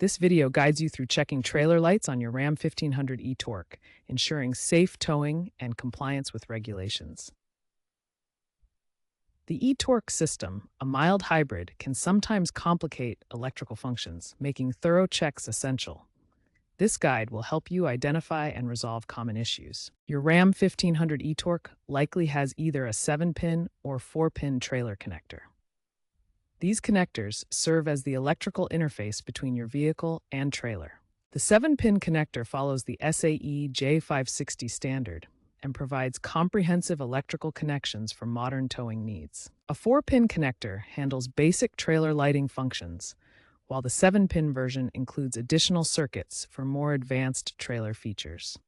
This video guides you through checking trailer lights on your Ram 1500 ETorque, ensuring safe towing and compliance with regulations. The ETorque system, a mild hybrid, can sometimes complicate electrical functions, making thorough checks essential. This guide will help you identify and resolve common issues. Your Ram 1500 ETorque likely has either a 7-pin or 4-pin trailer connector. These connectors serve as the electrical interface between your vehicle and trailer. The 7-pin connector follows the SAE J560 standard and provides comprehensive electrical connections for modern towing needs. A 4-pin connector handles basic trailer lighting functions, while the 7-pin version includes additional circuits for more advanced trailer features.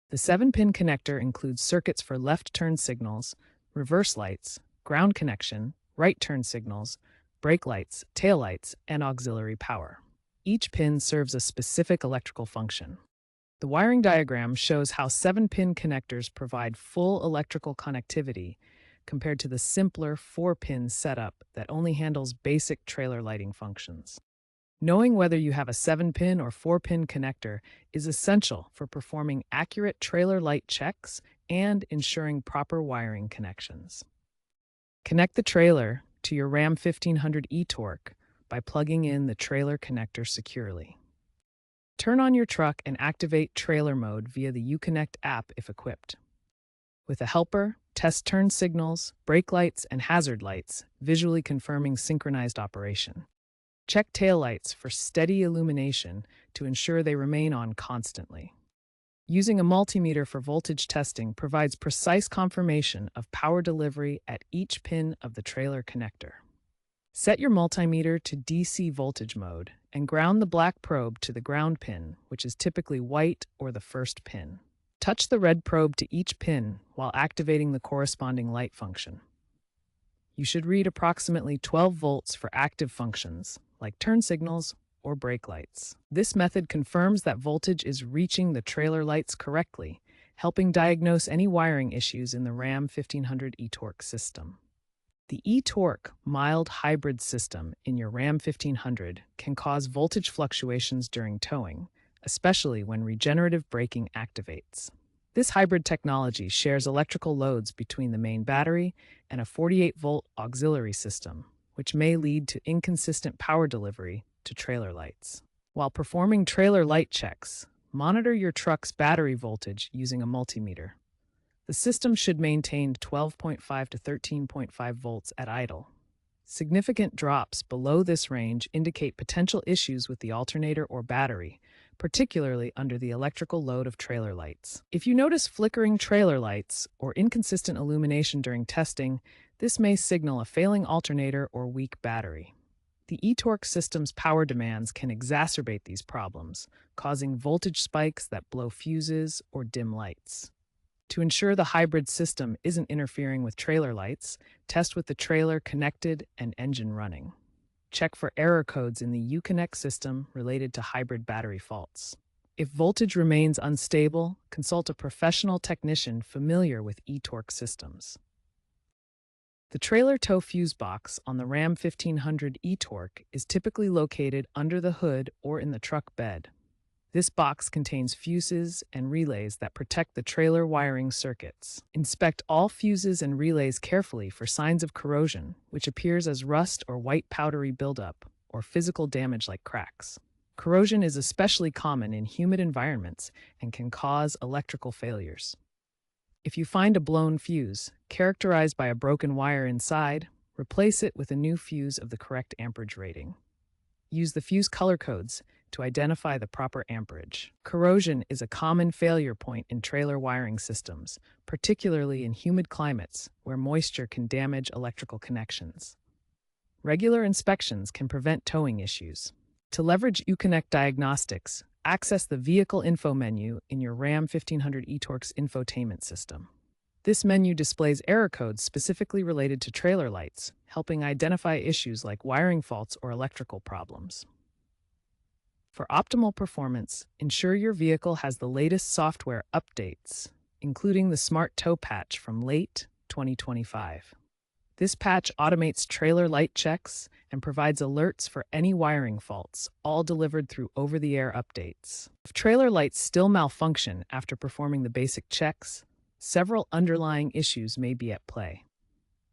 The 7-pin connector includes circuits for left turn signals, reverse lights, ground connection, right turn signals, brake lights, tail lights, and auxiliary power. Each pin serves a specific electrical function. The wiring diagram shows how 7-pin connectors provide full electrical connectivity compared to the simpler 4-pin setup that only handles basic trailer lighting functions. Knowing whether you have a 7-pin or 4-pin connector is essential for performing accurate trailer light checks and ensuring proper wiring connections. Connect the trailer to your Ram 1500 ETorque by plugging in the trailer connector securely. Turn on your truck and activate trailer mode via the ETorque app if equipped. With a helper, test turn signals, brake lights, and hazard lights, visually confirming synchronized operation. Check taillights for steady illumination to ensure they remain on constantly. Using a multimeter for voltage testing provides precise confirmation of power delivery at each pin of the trailer connector. Set your multimeter to DC voltage mode and ground the black probe to the ground pin, which is typically white or the first pin. Touch the red probe to each pin while activating the corresponding light function. You should read approximately 12 volts for active functions, like turn signals or brake lights. This method confirms that voltage is reaching the trailer lights correctly, helping diagnose any wiring issues in the Ram 1500 ETorque system. The ETorque mild hybrid system in your Ram 1500 can cause voltage fluctuations during towing, especially when regenerative braking activates. This hybrid technology shares electrical loads between the main battery and a 48-volt auxiliary system, which may lead to inconsistent power delivery to trailer lights. While performing trailer light checks, monitor your truck's battery voltage using a multimeter. The system should maintain 12.5 to 13.5 volts at idle. Significant drops below this range indicate potential issues with the alternator or battery, particularly under the electrical load of trailer lights. If you notice flickering trailer lights or inconsistent illumination during testing, this may signal a failing alternator or weak battery. The ETorque system's power demands can exacerbate these problems, causing voltage spikes that blow fuses or dim lights. To ensure the hybrid system isn't interfering with trailer lights, test with the trailer connected and engine running. Check for error codes in the ETorque system related to hybrid battery faults. If voltage remains unstable, consult a professional technician familiar with ETorque systems. The trailer tow fuse box on the Ram 1500 ETorque is typically located under the hood or in the truck bed. This box contains fuses and relays that protect the trailer wiring circuits. Inspect all fuses and relays carefully for signs of corrosion, which appears as rust or white powdery buildup, or physical damage like cracks. Corrosion is especially common in humid environments and can cause electrical failures. If you find a blown fuse, characterized by a broken wire inside, replace it with a new fuse of the correct amperage rating. Use the fuse color codes to identify the proper amperage. Corrosion is a common failure point in trailer wiring systems, particularly in humid climates where moisture can damage electrical connections. Regular inspections can prevent towing issues. To leverage ETorque diagnostics, access the Vehicle Info menu in your Ram 1500 ETorque's infotainment system. This menu displays error codes specifically related to trailer lights, helping identify issues like wiring faults or electrical problems. For optimal performance, ensure your vehicle has the latest software updates, including the Smart Tow Patch from late 2025. This patch automates trailer light checks and provides alerts for any wiring faults, all delivered through over-the-air updates. If trailer lights still malfunction after performing the basic checks, several underlying issues may be at play.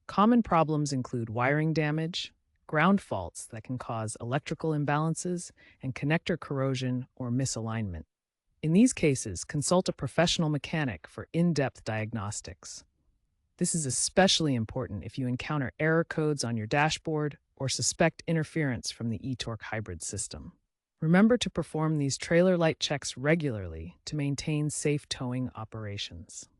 Common problems include wiring damage, ground faults that can cause electrical imbalances, and connector corrosion or misalignment. In these cases, consult a professional mechanic for in-depth diagnostics. This is especially important if you encounter error codes on your dashboard or suspect interference from the ETorque hybrid system. Remember to perform these trailer light checks regularly to maintain safe towing operations.